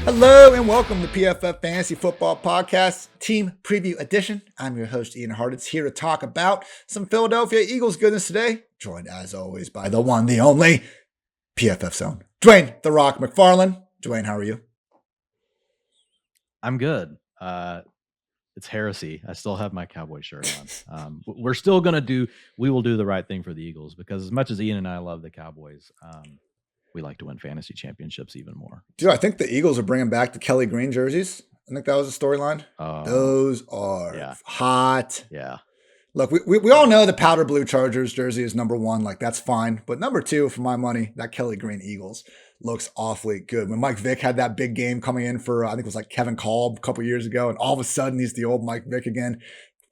Hello and welcome to PFF Fantasy Football Podcast, Team Preview Edition. I'm your host, Ian Hartitz, here to talk about some Philadelphia Eagles goodness today, joined as always by the one, the only, PFF Zone, Dwain "The Rock" McFarland. Dwain, how are you? I'm good. It's heresy. I still have my Cowboy shirt on. We will do the right thing for the Eagles, because as much as Ian and I love the Cowboys, we like to win fantasy championships even more. Dude, I think the Eagles are bringing back the Kelly Green jerseys. I think that was the storyline. Those are hot. Yeah. Look, we all know the powder blue Chargers jersey is number one. Like, that's fine. But number two, for my money, that Kelly Green Eagles looks awfully good. When Mike Vick had that big game coming in for, I think it was like Kevin Kolb a couple years ago, and all of a sudden he's the old Mike Vick again.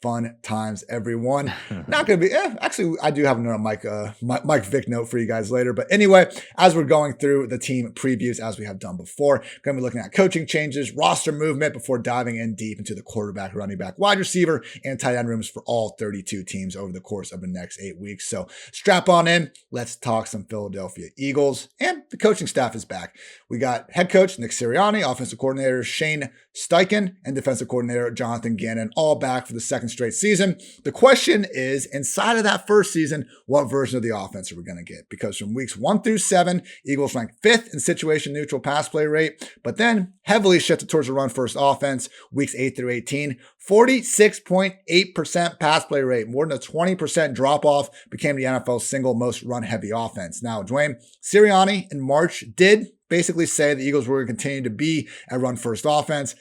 Fun times, everyone. Not going to be, actually, I do have another Mike Vick note for you guys later. But anyway, as we're going through the team previews, as we have done before, going to be looking at coaching changes, roster movement, before diving in deep into the quarterback, running back, wide receiver, and tight end rooms for all 32 teams over the course of the next 8 weeks. So strap on in. Let's talk some Philadelphia Eagles. And the coaching staff is back. We got head coach Nick Sirianni, offensive coordinator Shane Steichen, and defensive coordinator Jonathan Gannon, all back for the second straight season. The question is, inside of that first season, what version of the offense are we going to get? Because from weeks 1 through 7, Eagles ranked 5th in situation neutral pass play rate, but then heavily shifted towards the run first offense. Weeks 8 through 18, 46.8% pass play rate, more than a 20% drop off, became the NFL's single most run heavy offense. Now, Dwain, Sirianni in March did basically say the Eagles were going to continue to be a run first offense.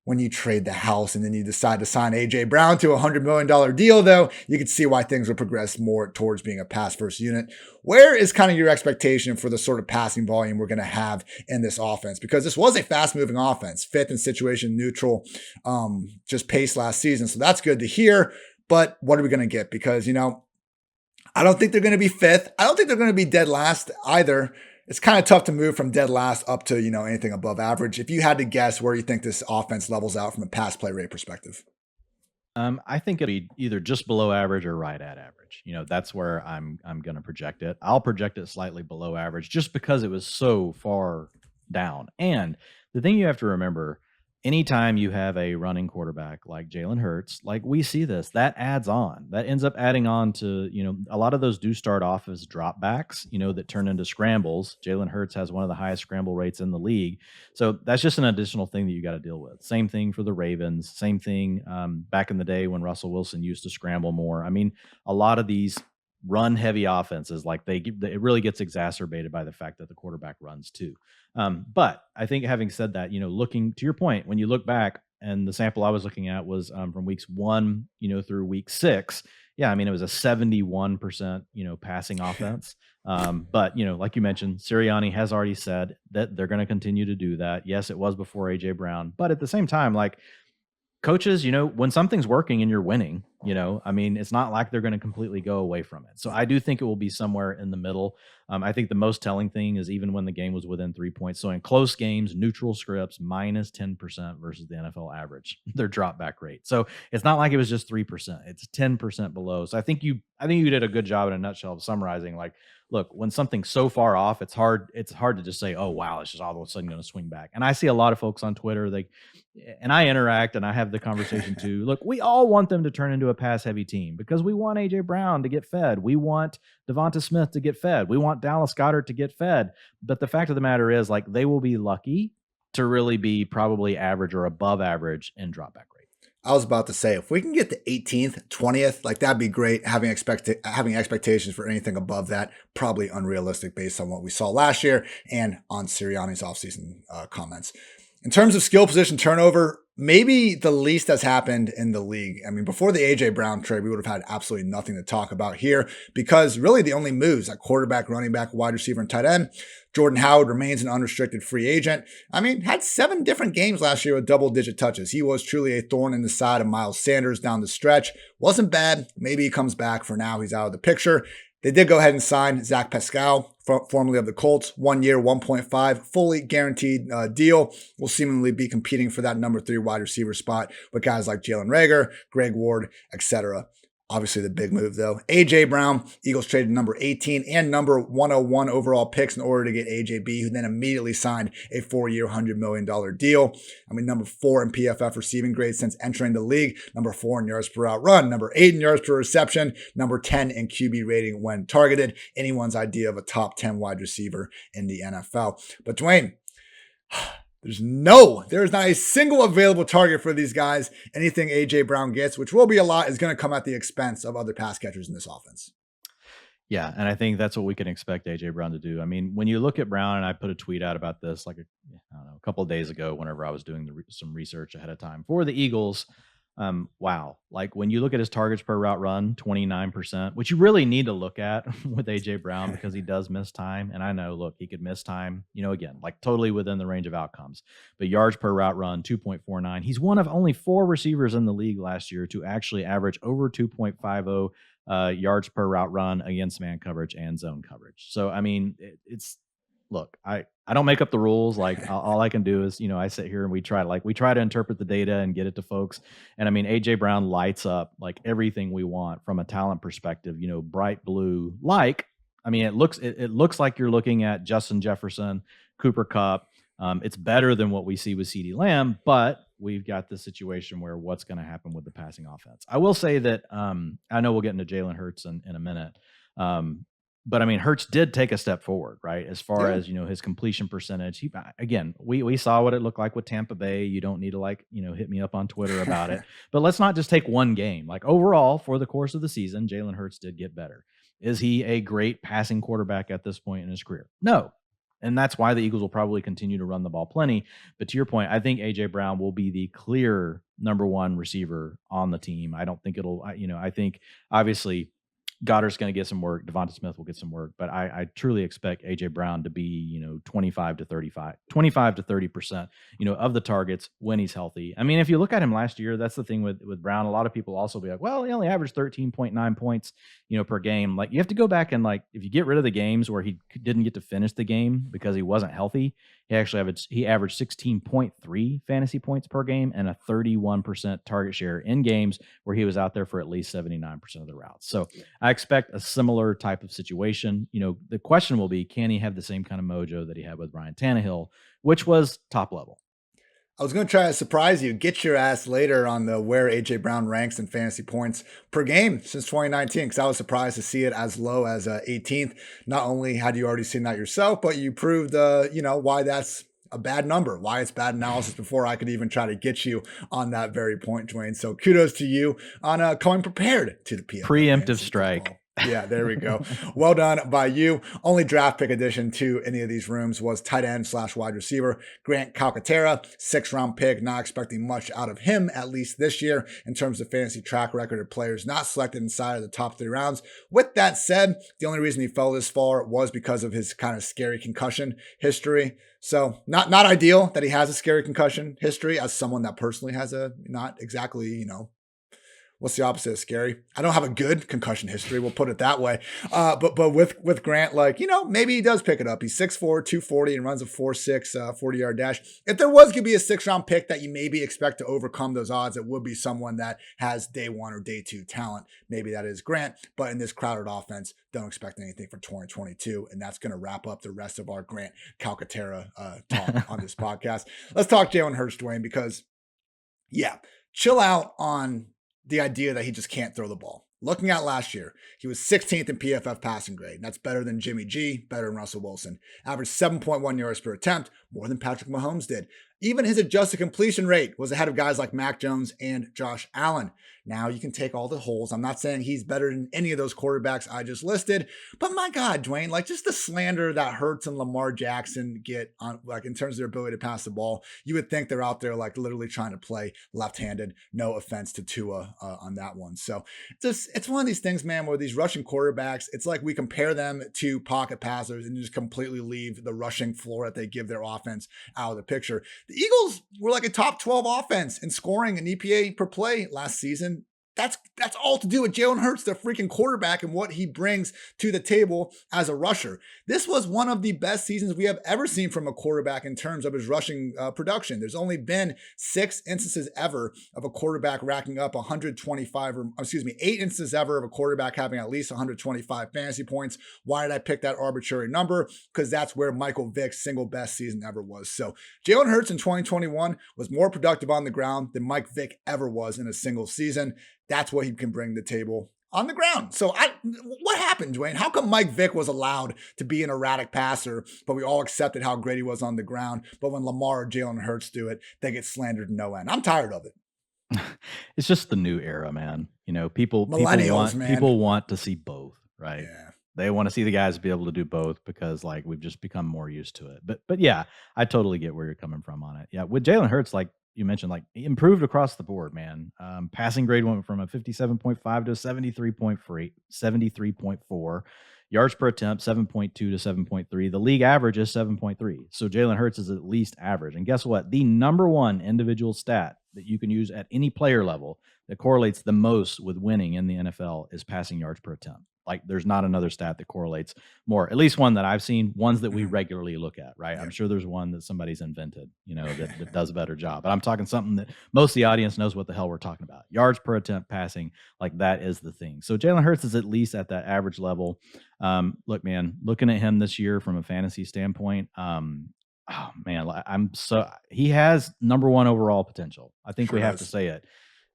When you trade the house and then you decide to sign A.J. Brown to a $100 million deal, though, you can see why things will progress more towards being a pass-first unit. Where is kind of your expectation for the sort of passing volume we're going to have in this offense? Because this was a fast-moving offense, 5th in situation neutral, just pace last season. So that's good to hear. But what are we going to get? Because, I don't think they're going to be 5th. I don't think they're going to be dead last either. It's kind of tough to move from dead last up to, anything above average. If you had to guess where you think this offense levels out from a pass play rate perspective. I think it'll be either just below average or right at average. That's where I'm going to project it. I'll project it slightly below average just because it was so far down. And the thing you have to remember, anytime you have a running quarterback like Jalen Hurts, like we see this, that adds on. That ends up adding on to, a lot of those do start off as dropbacks, that turn into scrambles. Jalen Hurts has one of the highest scramble rates in the league. So that's just an additional thing that you got to deal with. Same thing for the Ravens. Same thing back in the day when Russell Wilson used to scramble more. I mean, a lot of these run heavy offenses, like it really gets exacerbated by the fact that the quarterback runs too. But I think, having said that, looking to your point, when you look back, and the sample I was looking at was from weeks 1, through week 6. Yeah, I mean, it was a 71%, passing offense. But, like you mentioned, Sirianni has already said that they're going to continue to do that. Yes, it was before A.J. Brown, but at the same time, like, coaches, when something's working and you're winning, it's not like they're going to completely go away from it. So I do think it will be somewhere in the middle. I think the most telling thing is even when the game was within 3 points. So in close games, neutral scripts, minus 10% versus the NFL average, their drop back rate. So it's not like it was just 3%. It's 10% below. So I think you did a good job in a nutshell of summarizing, like, look, when something's so far off, it's hard to just say, oh, wow, it's just all of a sudden going to swing back. And I see a lot of folks on Twitter, and I interact and I have the conversation too. Look, we all want them to turn into a pass heavy team because we want A.J. Brown to get fed. We want DeVonta Smith to get fed. We want Dallas Goedert to get fed. But the fact of the matter is, like, they will be lucky to really be probably average or above average in dropback rate. I was about to say, if we can get to 18th, 20th, like, that'd be great. Having expectations for anything above that, probably unrealistic based on what we saw last year and on Sirianni's offseason comments. In terms of skill position turnover, maybe the least has happened in the league. I mean, before the A.J. Brown trade, we would have had absolutely nothing to talk about here because really the only moves at quarterback, running back, wide receiver, and tight end, Jordan Howard remains an unrestricted free agent. I mean, had 7 different games last year with double-digit touches. He was truly a thorn in the side of Miles Sanders down the stretch. Wasn't bad. Maybe he comes back. For now, he's out of the picture. They did go ahead and sign Zach Pascal, formerly of the Colts, 1 year, 1.5, fully guaranteed deal. Will seemingly be competing for that number 3 wide receiver spot with guys like Jalen Reagor, Greg Ward, etc. Obviously, the big move, though. A.J. Brown, Eagles traded number 18 and number 101 overall picks in order to get AJB, who then immediately signed a 4-year, $100 million deal. I mean, number 4 in PFF receiving grade since entering the league, number 4 in yards per route run, number 8 in yards per reception, number 10 in QB rating when targeted. Anyone's idea of a top 10 wide receiver in the NFL. But Dwain, there is not a single available target for these guys. Anything A.J. Brown gets, which will be a lot, is going to come at the expense of other pass catchers in this offense. Yeah, and I think that's what we can expect A.J. Brown to do. I mean, when you look at Brown, and I put a tweet out about this a couple of days ago whenever I was doing some research ahead of time for the Eagles. Wow. Like when you look at his targets per route run, 29%, which you really need to look at with AJ Brown because he does miss time. And I know, look, he could miss time, again, like totally within the range of outcomes, but yards per route run, 2.49. He's one of only 4 receivers in the league last year to actually average over 2.50 yards per route run against man coverage and zone coverage. So, I mean, look, I don't make up the rules. Like all I can do is, I sit here and we try to interpret the data and get it to folks. And I mean, AJ Brown lights up like everything we want from a talent perspective, bright blue. It looks like you're looking at Justin Jefferson, Cooper Kupp. It's better than what we see with CeeDee Lamb, but we've got this situation where what's going to happen with the passing offense. I will say that I know we'll get into Jalen Hurts in a minute. But I mean, Hurts did take a step forward, right? As far as, his completion percentage. We saw what it looked like with Tampa Bay. You don't need to hit me up on Twitter about it, but let's not just take one game. Like overall for the course of the season, Jalen Hurts did get better. Is he a great passing quarterback at this point in his career? No. And that's why the Eagles will probably continue to run the ball plenty. But to your point, I think A.J. Brown will be the clear number 1 receiver on the team. I don't think I think obviously Goddard's going to get some work. DeVonta Smith will get some work, but I truly expect AJ Brown to be, 25 to 30%, of the targets when he's healthy. I mean, if you look at him last year, that's the thing with Brown. A lot of people also be like, well, he only averaged 13.9 points, per game. Like you have to go back and if you get rid of the games where he didn't get to finish the game because he wasn't healthy, he averaged 16.3 fantasy points per game and a 31% target share in games where he was out there for at least 79% of the routes. So I expect a similar type of situation. The question will be, can he have the same kind of mojo that he had with Ryan Tannehill, which was top level? I was going to try to surprise you, get your ass later on the where AJ Brown ranks in fantasy points per game since 2019, because I was surprised to see it as low as 18th. Not only had you already seen that yourself, but you proved, why that's a bad number, why it's bad analysis before I could even try to get you on that very point, Dwain. So kudos to you on coming prepared to the PFF preemptive strike. Football. Yeah, there we go. Well done by you. Only draft pick addition to any of these rooms was tight end / wide receiver Grant Calcaterra, 6th-round pick. Not expecting much out of him, at least this year, in terms of fantasy track record of players not selected inside of the top 3 rounds. With that said, the only reason he fell this far was because of his kind of scary concussion history. So not ideal that he has a scary concussion history as someone that personally has a not exactly, what's the opposite of scary? I don't have a good concussion history. We'll put it that way. But with Grant, maybe he does pick it up. He's 6'4", 240 and runs a 4.6 40-yard dash. If there was going to be a 6th-round pick that you maybe expect to overcome those odds, it would be someone that has day 1 or day 2 talent. Maybe that is Grant. But in this crowded offense, don't expect anything for 2022. And that's going to wrap up the rest of our Grant Calcaterra talk on this podcast. Let's talk Jalen Hurts, Dwain, because, chill out on the idea that he just can't throw the ball. Looking at last year, he was 16th in PFF passing grade. That's better than Jimmy G, better than Russell Wilson. Averaged 7.1 yards per attempt, more than Patrick Mahomes did. Even his adjusted completion rate was ahead of guys like Mac Jones and Josh Allen. Now you can take all the holes. I'm not saying he's better than any of those quarterbacks I just listed, but my God, Dwain, just the slander that Hurts and Lamar Jackson get on, in terms of their ability to pass the ball, you would think they're out there literally trying to play left-handed. No offense to Tua on that one. So it's one of these things, man, where these rushing quarterbacks, it's like we compare them to pocket passers and just completely leave the rushing floor that they give their offense out of the picture. The Eagles were a top 12 offense in scoring and EPA per play last season. That's all to do with Jalen Hurts, the freaking quarterback, and what he brings to the table as a rusher. This was one of the best seasons we have ever seen from a quarterback in terms of his rushing production. There's only been 6 instances ever of a quarterback racking up 8 instances ever of a quarterback having at least 125 fantasy points. Why did I pick that arbitrary number? Because that's where Michael Vick's single best season ever was. So Jalen Hurts in 2021 was more productive on the ground than Mike Vick ever was in a single season. That's what he can bring to the table on the ground. So what happened, Dwain? How come Mike Vick was allowed to be an erratic passer, but we all accepted how great he was on the ground? But when Lamar or Jalen Hurts do it, they get slandered no end. I'm tired of it. It's just the new era, man. People want to see both, right? Yeah. They want to see the guys be able to do both because we've just become more used to it. But yeah, I totally get where you're coming from on it. Yeah, with Jalen Hurts, you mentioned, he improved across the board, man. Passing grade went from a 57.5 to a 73.4. Yards per attempt, 7.2 to 7.3. The league average is 7.3. So Jalen Hurts is at least average. And guess what? The number one individual stat that you can use at any player level that correlates the most with winning in the NFL is passing yards per attempt. There's not another stat that correlates more, at least one that I've seen, ones that we regularly look at, right? Yeah. I'm sure there's one that somebody's invented, that does a better job. But I'm talking something that most of the audience knows what the hell we're talking about. Yards per attempt passing, that is the thing. So Jalen Hurts is at least at that average level. Look, man, looking at him this year from a fantasy standpoint, oh man, he has number one overall potential. I think we have to say it.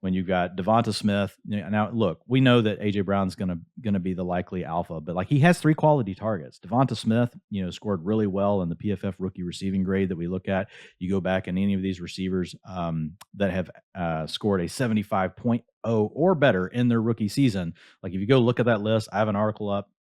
When you've got DeVonta Smith, now look, we know that AJ Brown's gonna be the likely alpha, but he has 3 quality targets. DeVonta Smith, scored really well in the PFF rookie receiving grade that we look at. You go back and any of these receivers that have scored a 75.0 or better in their rookie season. If you go look at that list, I have an article up.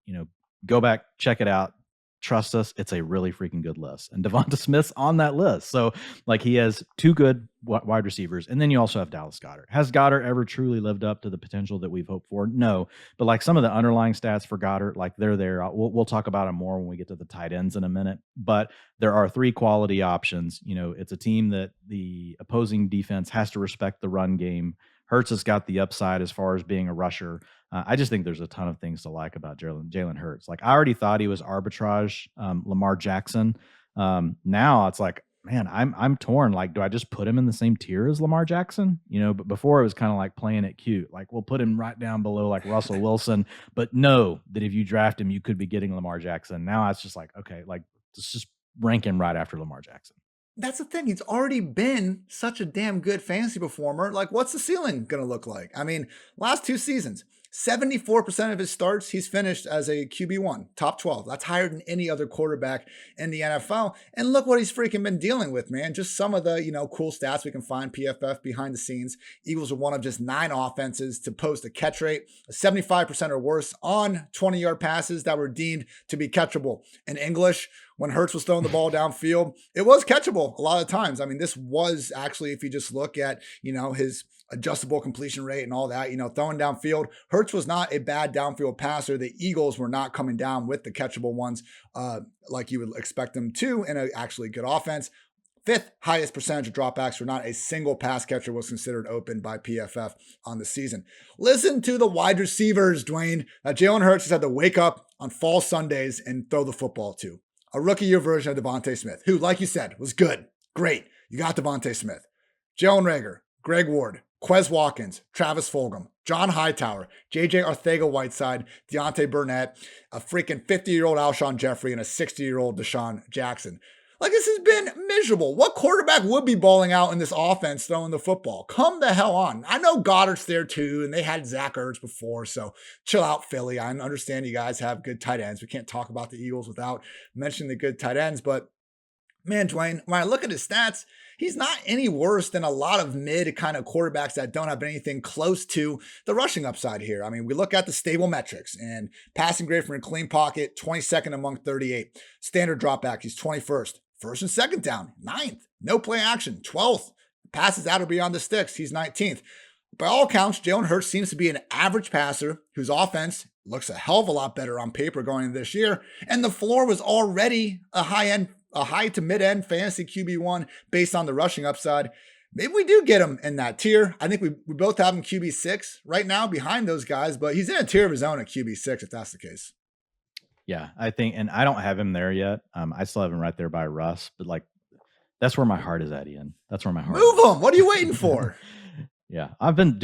Go back, check it out. Trust us, it's a really freaking good list. And DeVonta Smith's on that list. So, he has 2 good wide receivers. And then you also have Dallas Goedert. Has Goedert ever truly lived up to the potential that we've hoped for? No. But, some of the underlying stats for Goedert, they're there. We'll talk about them more when we get to the tight ends in a minute. But there are 3 quality options. It's a team that the opposing defense has to respect the run game. Hurts has got the upside as far as being a rusher. I just think there's a ton of things to like about Jalen Hurts. I already thought he was arbitrage Lamar Jackson. Now it's man, I'm torn. Do I just put him in the same tier as Lamar Jackson? But before it was kind of playing it cute. We'll put him right down below Russell Wilson, but know that if you draft him, you could be getting Lamar Jackson. Now it's just okay, let's just rank him right after Lamar Jackson. That's the thing. He's already been such a damn good fantasy performer. What's the ceiling going to look like? I mean, last 2 seasons, 74% of his starts, he's finished as a QB1, top 12. That's higher than any other quarterback in the NFL. And look what he's freaking been dealing with, man. Just some of the, cool stats we can find PFF behind the scenes. Eagles are one of just 9 offenses to post a catch rate of 75% or worse on 20-yard passes that were deemed to be catchable. In English, when Hurts was throwing the ball downfield, it was catchable a lot of times. I mean, this was actually, if you just look at, his adjustable completion rate and all that, throwing downfield, Hurts was not a bad downfield passer. The Eagles were not coming down with the catchable ones like you would expect them to in an actually good offense. 5th highest percentage of dropbacks, where not a single pass catcher was considered open by PFF on the season. Listen to the wide receivers, Dwain, that Jalen Hurts has had to wake up on fall Sundays and throw the football to. A rookie year version of DeVonta Smith, who, like you said, was good. Great. You got DeVonta Smith. Jalen Reagor, Greg Ward, Quez Watkins, Travis Fulgham, John Hightower, JJ Arcega-Whiteside, Deontay Burnett, a freaking 50-year-old Alshon Jeffrey, and a 60-year-old Deshaun Jackson. This has been miserable. What quarterback would be balling out in this offense throwing the football? Come the hell on. I know Goddard's there too, and they had Zach Ertz before, so chill out, Philly. I understand you guys have good tight ends. We can't talk about the Eagles without mentioning the good tight ends, but man, Dwain, when I look at his stats, he's not any worse than a lot of mid kind of quarterbacks that don't have anything close to the rushing upside here. I mean, we look at the stable metrics and passing grade from a clean pocket, 22nd among 38. Standard dropback, he's 21st. First and second down, 9th. No play action, 12th. Passes out or beyond the sticks, he's 19th. By all accounts, Jalen Hurts seems to be an average passer whose offense looks a hell of a lot better on paper going into this year. And the floor was already a high to mid-end fantasy QB1 based on the rushing upside. maybe we do get him in that tier. I think we both have him QB6 right now behind those guys, but he's in a tier of his own at QB6 if that's the case. Yeah, I think, and I don't have him there yet. I still have him right there by Russ, but like that's where my heart is at, Ian. That's where my heart Move is. him. What are you waiting for? Yeah, I've been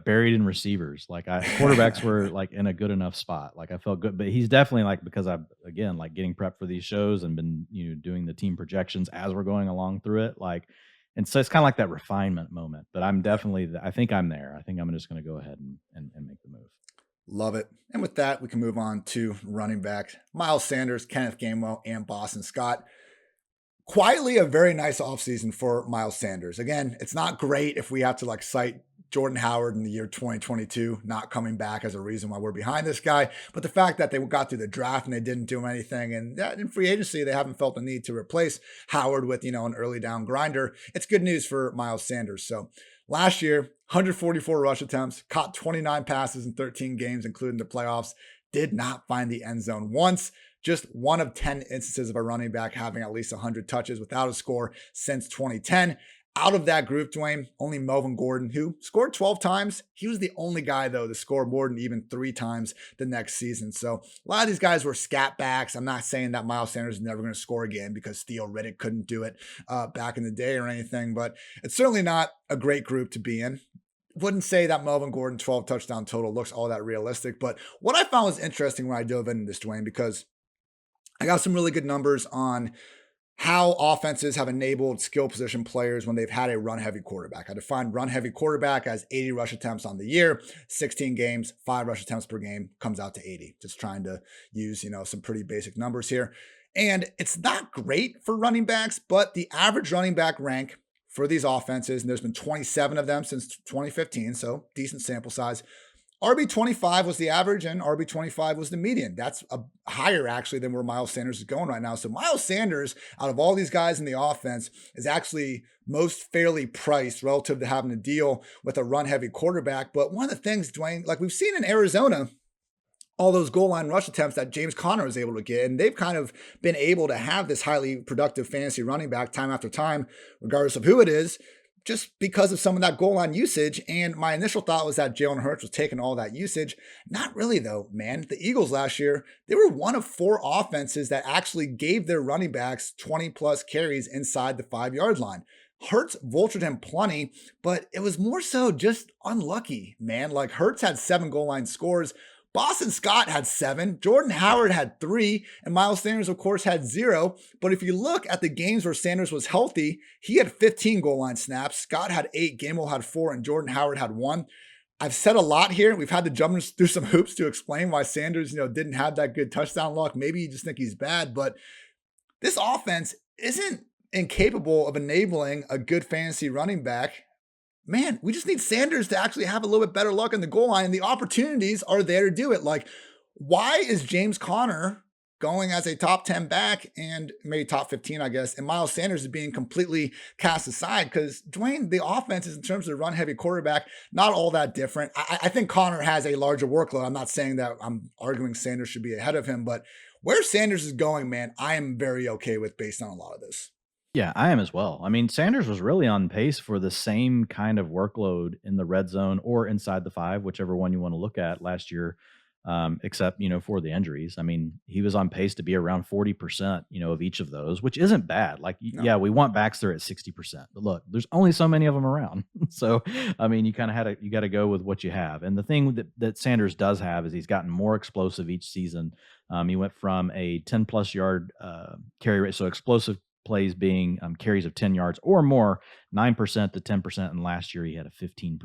buried in receivers. Like quarterbacks were like in a good enough spot. Like I felt good, but he's definitely like, because I've again like getting prepped for these shows and been doing the team projections as we're going along through it. Like, and so it's kind of like that refinement moment. But I'm definitely, I think I'm there. I think I'm just going to go ahead and make the move. Love it. And with that, we can move on to running backs. Miles Sanders, Kenneth Gainwell, and Boston Scott. Quietly a very nice offseason for Miles Sanders. Again, it's not great if we have to like cite Jordan Howard in the year 2022 not coming back as a reason why we're behind this guy. But the fact that they got through the draft and they didn't do anything, and that in free agency, they haven't felt the need to replace Howard with, an early down grinder. It's good news for Miles Sanders. So last year, 144 rush attempts, caught 29 passes in 13 games, including the playoffs, did not find the end zone once. Just one of 10 instances of a running back having at least 100 touches without a score since 2010. Out of that group, Dwayne, only Melvin Gordon, who scored 12 times. He was the only guy, though, to score more than even 3 times the next season. So a lot of these guys were scat backs. I'm not saying that Miles Sanders is never going to score again because Theo Riddick couldn't do it back in the day or anything, but it's certainly not a great group to be in. Wouldn't say that Melvin Gordon 12 touchdown total looks all that realistic, but what I found was interesting when I dove into this, Dwayne, because I got some really good numbers on how offenses have enabled skill position players when they've had a run-heavy quarterback. I define run-heavy quarterback as 80 rush attempts on the year, 16 games, 5 rush attempts per game, comes out to 80. Just trying to use, some pretty basic numbers here. And it's not great for running backs, but the average running back rank for these offenses, and there's been 27 of them since 2015, so decent sample size, RB25 was the average and RB25 was the median. That's a higher actually than where Miles Sanders is going right now. So Miles Sanders, out of all these guys in the offense, is actually most fairly priced relative to having to deal with a run-heavy quarterback. But one of the things, Dwayne, like we've seen in Arizona, all those goal line rush attempts that James Conner was able to get, and they've kind of been able to have this highly productive fantasy running back time after time, regardless of who it is, just because of some of that goal line usage. And my initial thought was that Jalen Hurts was taking all that usage. Not really though, man. The Eagles last year, they were one of 4 offenses that actually gave their running backs 20 plus carries inside the 5-yard line. Hurts vultured him plenty, but it was more so just unlucky, man. Like Hurts had 7 goal line scores. Boston Scott had 7, Jordan Howard had 3, and Miles Sanders, of course, had 0. But if you look at the games where Sanders was healthy, he had 15 goal line snaps. Scott had 8, Gainwell had 4, and Jordan Howard had 1. I've said a lot here. We've had to jump through some hoops to explain why Sanders, didn't have that good touchdown luck. Maybe you just think he's bad, but this offense isn't incapable of enabling a good fantasy running back. Man, we just need Sanders to actually have a little bit better luck in the goal line, and the opportunities are there to do it. Like, why is James Conner going as a top 10 back and maybe top 15, I guess, and Miles Sanders is being completely cast aside? Because, Dwayne, the offense is, in terms of the run-heavy quarterback, not all that different. I think Conner has a larger workload. I'm not saying that I'm arguing Sanders should be ahead of him, but where Sanders is going, man, I am very okay with based on a lot of this. Yeah, I am as well. I mean, Sanders was really on pace for the same kind of workload in the red zone or inside the 5, whichever one you want to look at last year, except, for the injuries. I mean, he was on pace to be around 40%, of each of those, which isn't bad. Like, no. Yeah, we want backs there at 60%. But look, there's only so many of them around. So, I mean, you kind of you got to go with what you have. And the thing that Sanders does have is he's gotten more explosive each season. He went from a 10-plus yard carry rate, so explosive plays being carries of 10 yards or more, 9% to 10%. And last year he had a 15%.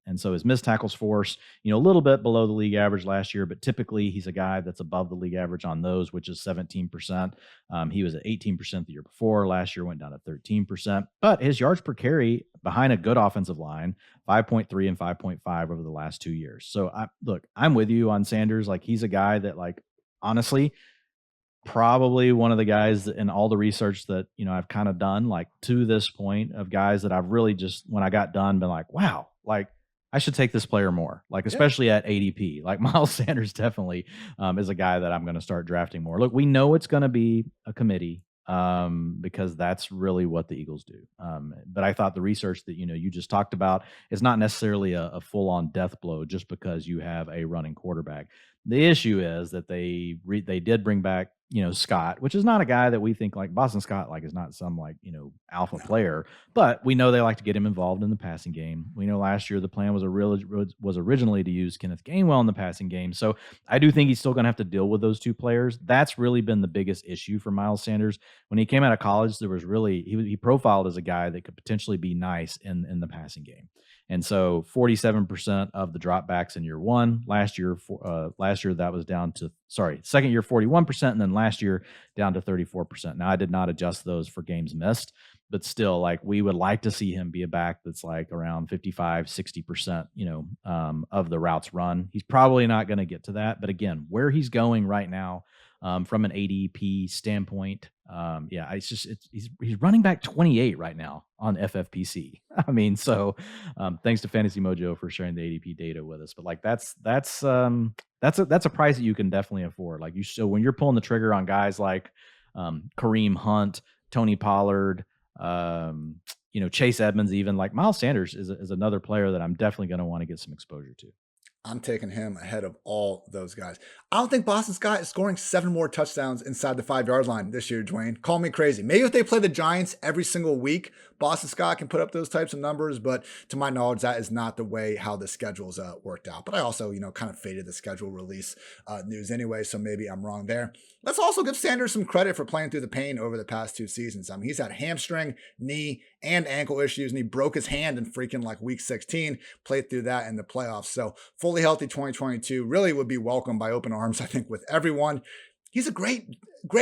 And so his missed tackles force, a little bit below the league average last year, but typically he's a guy that's above the league average on those, which is 17%. He was at 18% the year before. Last year went down to 13%, but his yards per carry behind a good offensive line, 5.3 and 5.5 over the last 2 years. So I'm with you on Sanders. Like, he's a guy that, like, honestly, probably one of the guys in all the research that, I've kind of done, like, to this point, of guys that I've really just, when I got done, been like, wow, like, I should take this player more, like, especially at ADP. Like, Miles Sanders definitely is a guy that I'm going to start drafting more. Look, we know it's going to be a committee. because that's really what the Eagles do. But I thought the research that you just talked about is not necessarily a full on death blow just because you have a running quarterback. The issue is that they did bring back Scott, which is not a guy that we think like Boston Scott like is not some like alpha player, but we know they like to get him involved in the passing game. We know last year the plan was originally to use Kenneth Gainwell in the passing game, so I do think he's still going to have to deal with those two players. That's really been the biggest issue for Miles Sanders. When he came out of college, there was really he profiled as a guy that could potentially be nice in the passing game. And so 47% of the dropbacks in year one last year that was down to second year 41%, and then last year down to 34%. Now I did not adjust those for games missed, but still, like, we would like to see him be a back that's like around 55-60%, of the routes run. He's probably not going to get to that, but again, where he's going right now, from an ADP standpoint, he's running back 28 right now on FFPC. I mean, so thanks to Fantasy Mojo for sharing the ADP data with us. But like that's a price that you can definitely afford. Like so when you're pulling the trigger on guys like Kareem Hunt, Tony Pollard, Chase Edmonds, even like Miles Sanders is another player that I'm definitely going to want to get some exposure to. I'm taking him ahead of all those guys. I don't think Boston Scott is scoring 7 more touchdowns inside the 5-yard line this year, Dwayne. Call me crazy. Maybe if they play the Giants every single week, Boston Scott can put up those types of numbers, but to my knowledge, that is not the way how the schedule's worked out. But I also, kind of faded the schedule release news anyway, so maybe I'm wrong there. Let's also give Sanders some credit for playing through the pain over the past 2 seasons. I mean, he's had hamstring, knee, and ankle issues, and he broke his hand in freaking like week 16, played through that in the playoffs. So fully healthy 2022 really would be welcomed by open arms, I think, with everyone. He's a great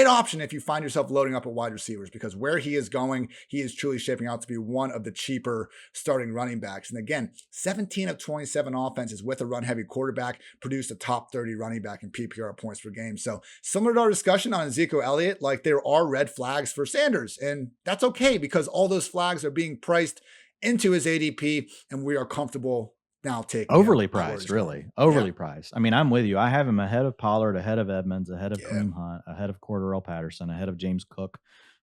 option if you find yourself loading up at wide receivers, because where he is going, he is truly shaping out to be one of the cheaper starting running backs. And again, 17 of 27 offenses with a run-heavy quarterback produced a top 30 running back in PPR points per game. So similar to our discussion on Ezekiel Elliott, like there are red flags for Sanders, and that's okay because all those flags are being priced into his ADP, and we are comfortable now taking overly priced, really. Overly priced. I mean, I'm with you. I have him ahead of Pollard, ahead of Edmonds, ahead of Kareem Hunt, ahead of Cordarrelle Patterson, ahead of James Cook,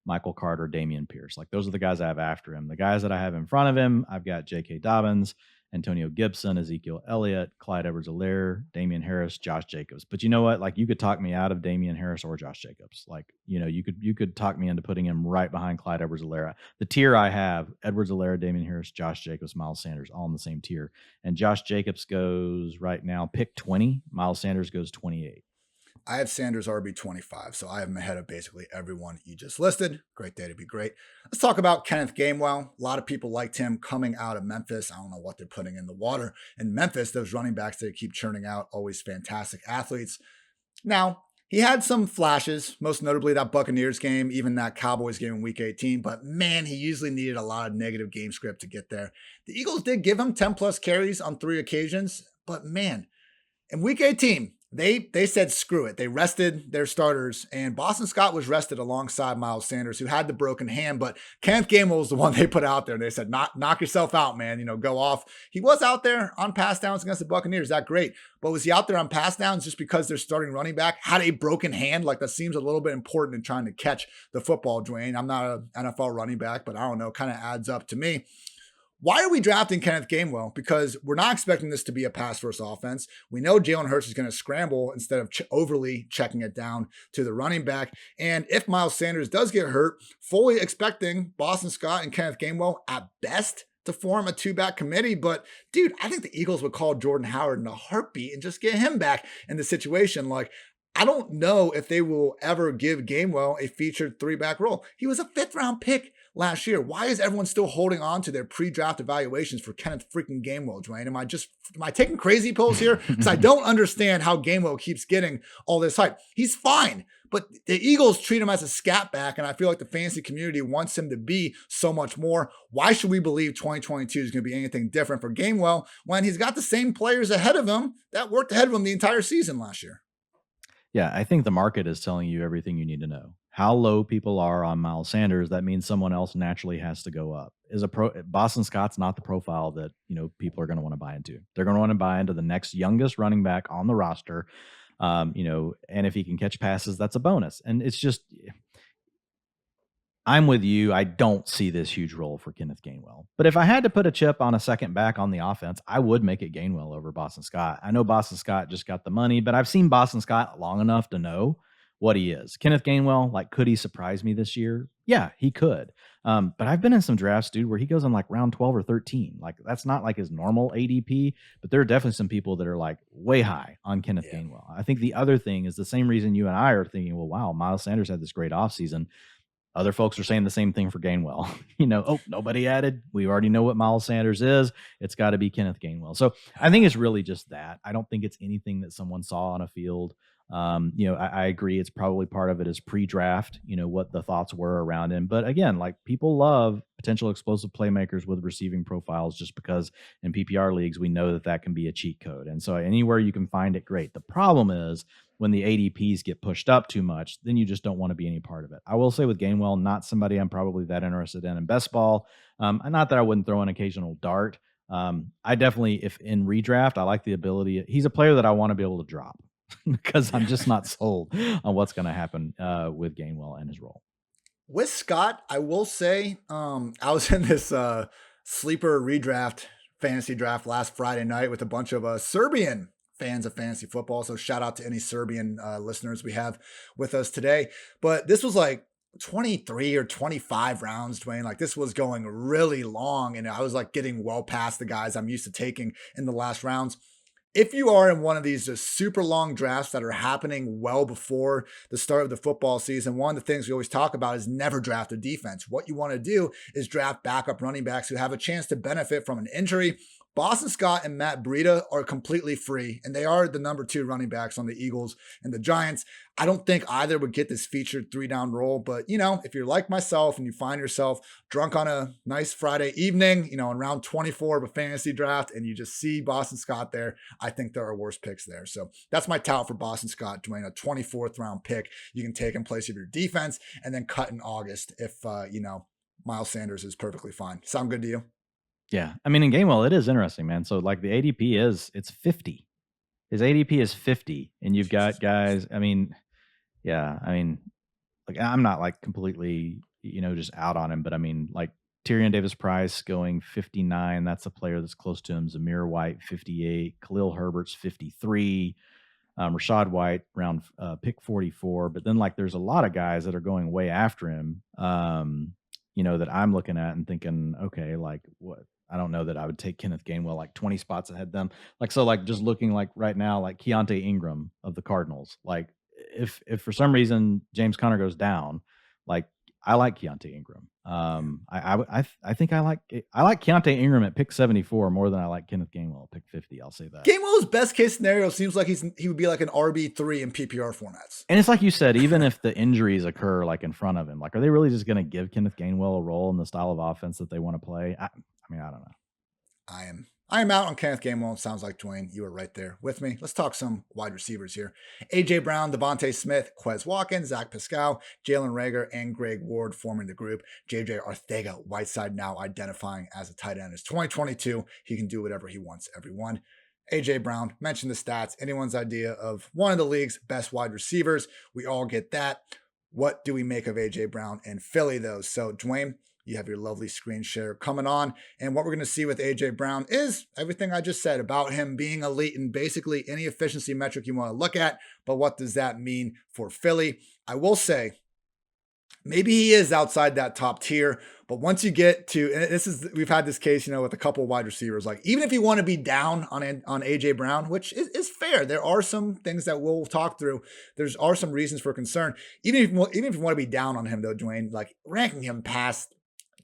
Michael Carter, Dameon Pierce. Like, those are the guys I have after him. The guys that I have in front of him, I've got J.K. Dobbins, Antonio Gibson, Ezekiel Elliott, Clyde Edwards-Helaire, Damian Harris, Josh Jacobs. But you know what? Like, you could talk me out of Damian Harris or Josh Jacobs. Like, you could talk me into putting him right behind Clyde Edwards-Helaire. The tier I have, Edwards-Helaire, Damian Harris, Josh Jacobs, Miles Sanders, all in the same tier. And Josh Jacobs goes right now, pick 20. Miles Sanders goes 28. I have Sanders RB25, so I have him ahead of basically everyone you just listed. Great day to be great. Let's talk about Kenneth Gainwell. A lot of people liked him coming out of Memphis. I don't know what they're putting in the water. In Memphis, those running backs they keep churning out, always fantastic athletes. Now, he had some flashes, most notably that Buccaneers game, even that Cowboys game in Week 18, but man, he usually needed a lot of negative game script to get there. The Eagles did give him 10-plus carries on 3 occasions, but man, in Week 18, They said, screw it. They rested their starters, and Boston Scott was rested alongside Miles Sanders, who had the broken hand, but Kenneth Gainwell was the one they put out there. And they said, knock yourself out, man, go off. He was out there on pass downs against the Buccaneers. That great. But was he out there on pass downs just because their starting running back had a broken hand? Like, that seems a little bit important in trying to catch the football, Dwayne. I'm not an NFL running back, but I don't know, kind of adds up to me. Why are we drafting Kenneth Gainwell? Because we're not expecting this to be a pass-first offense. We know Jalen Hurts is going to scramble instead of overly checking it down to the running back. And if Miles Sanders does get hurt, fully expecting Boston Scott and Kenneth Gainwell at best to form a 2-back committee. But dude, I think the Eagles would call Jordan Howard in a heartbeat and just get him back in the situation. Like, I don't know if they will ever give Gainwell a featured 3-back role. He was a 5th-round pick last year. Why is everyone still holding on to their pre-draft evaluations for Kenneth freaking Gainwell, Dwayne? Am I taking crazy pills here? Because I don't understand how Gainwell keeps getting all this hype. He's fine, but the Eagles treat him as a scat back, and I feel like the fantasy community wants him to be so much more. Why should we believe 2022 is going to be anything different for Gainwell when he's got the same players ahead of him that worked ahead of him the entire season last year? Yeah, I think the market is telling you everything you need to know. How low people are on Miles Sanders, that means someone else naturally has to go up. Boston Scott's not the profile that people are going to want to buy into. They're going to want to buy into the next youngest running back on the roster, and if he can catch passes, that's a bonus. And it's just, I'm with you. I don't see this huge role for Kenneth Gainwell. But if I had to put a chip on a second back on the offense, I would make it Gainwell over Boston Scott. I know Boston Scott just got the money, but I've seen Boston Scott long enough to know what he is. Kenneth Gainwell, like, could he surprise me this year? Yeah, he could. But I've been in some drafts, dude, where he goes in like round 12 or 13. Like, that's not like his normal ADP, but there are definitely some people that are like way high on Kenneth Gainwell. I think the other thing is the same reason you and I are thinking, well, wow, Miles Sanders had this great offseason. Other folks are saying the same thing for Gainwell. Nobody added. We already know what Miles Sanders is. It's got to be Kenneth Gainwell. So I think it's really just that. I don't think it's anything that someone saw on a field. I agree. It's probably part of it is pre-draft, what the thoughts were around him. But again, like, people love potential explosive playmakers with receiving profiles just because in PPR leagues, we know that can be a cheat code. And so anywhere you can find it, great. The problem is when the ADPs get pushed up too much, then you just don't want to be any part of it. I will say with Gainwell, not somebody I'm probably that interested in best ball. Not that I wouldn't throw an occasional dart. I definitely, if in redraft, I like the ability. He's a player that I want to be able to drop because I'm just not sold on what's going to happen with Gainwell and his role. With Scott, I will say, I was in this sleeper redraft fantasy draft last Friday night with a bunch of Serbian fans of fantasy football. So shout out to any Serbian listeners we have with us today. But this was like 23 or 25 rounds, Dwayne. Like, this was going really long, and I was like getting well past the guys I'm used to taking in the last rounds. If you are in one of these just super long drafts that are happening well before the start of the football season, one of the things we always talk about is never draft a defense. What you want to do is draft backup running backs who have a chance to benefit from an injury. Boston Scott and Matt Breida are completely free, and they are the number 2 running backs on the Eagles and the Giants. I don't think either would get this featured 3-down role, but if you're like myself and you find yourself drunk on a nice Friday evening, in round 24 of a fantasy draft, and you just see Boston Scott there, I think there are worse picks there. So that's my tout for Boston Scott, Dwayne, a 24th round pick you can take in place of your defense and then cut in August if, Miles Sanders is perfectly fine. Sound good to you? Yeah. I mean, in Gainwell, it is interesting, man. So like the ADP it's 50. His ADP is 50. And you've got guys, like, I'm not like completely, just out on him, but I mean, like, Tyrion Davis-Price going 59. That's a player that's close to him. Zamir White, 58. Khalil Herbert's 53. Rashad White round pick 44. But then, like, there's a lot of guys that are going way after him, that I'm looking at and thinking, okay, like, what? I don't know that I would take Kenneth Gainwell like 20 spots ahead of them. Like, so like just looking like right now, like Keontae Ingram of the Cardinals, like if for some reason James Conner goes down, like, I like Keontae Ingram. I think I like Keontae Ingram at pick 74 more than I like Kenneth Gainwell at pick 50. I'll say that. Gainwell's best case scenario seems like he would be like an RB3 in PPR formats. And it's like you said, even if the injuries occur like in front of him, like, are they really just going to give Kenneth Gainwell a role in the style of offense that they want to play? I don't know. I am out on Kenneth Gainwell. Sounds like, Dwayne, you were right there with me. Let's talk some wide receivers here. A.J. Brown, DeVonta Smith, Quez Watkins, Zach Pascal, Jalen Reagor, and Greg Ward forming the group. J.J. Arcega-Whiteside now identifying as a tight end. It's 2022. He can do whatever he wants, everyone. A.J. Brown, mention the stats. Anyone's idea of one of the league's best wide receivers. We all get that. What do we make of A.J. Brown and Philly, though? So, Dwayne, you have your lovely screen share coming on. And what we're going to see with A.J. Brown is everything I just said about him being elite in basically any efficiency metric you want to look at. But what does that mean for Philly? I will say, maybe he is outside that top tier. But once you get to, and we've had this case, with a couple of wide receivers, like, even if you want to be down on A.J. Brown, which is fair, there are some things that we'll talk through. There are some reasons for concern. Even if you want to be down on him, though, Dwayne, like, ranking him past,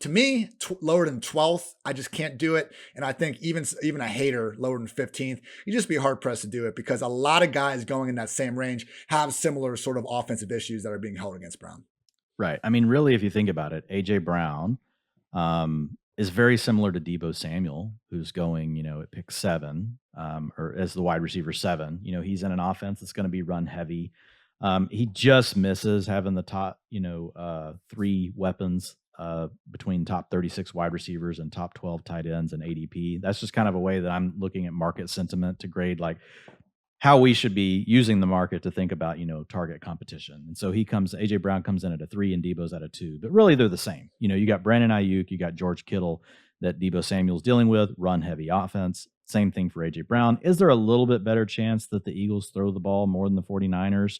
to me, lower than 12th, I just can't do it. And I think even a hater lower than 15th, you just be hard pressed to do it because a lot of guys going in that same range have similar sort of offensive issues that are being held against Brown. Right. I mean, really, if you think about it, A.J. Brown is very similar to Deebo Samuel, who's going, at pick 7 or as the wide receiver 7. He's in an offense that's going to be run heavy. He just misses having the top, 3 weapons between top 36 wide receivers and top 12 tight ends and ADP. That's just kind of a way that I'm looking at market sentiment to grade, like, how we should be using the market to think about, target competition. And so AJ Brown comes in at a 3 and Debo's at a 2, but really they're the same. You got Brandon Ayuk, you got George Kittle that Debo Samuel's dealing with, run heavy offense. Same thing for AJ Brown. Is there a little bit better chance that the Eagles throw the ball more than the 49ers?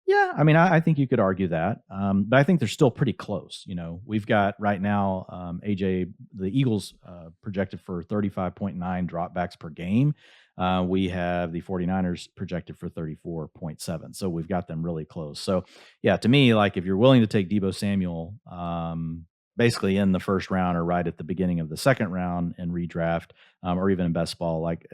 Yeah, I mean, I think you could argue that, but I think they're still pretty close. We've got right now the Eagles projected for 35.9 dropbacks per game. We have the 49ers projected for 34.7. So we've got them really close. So yeah, to me, like if you're willing to take Debo Samuel, basically in the first round or right at the beginning of the second round in redraft, or even in best ball, like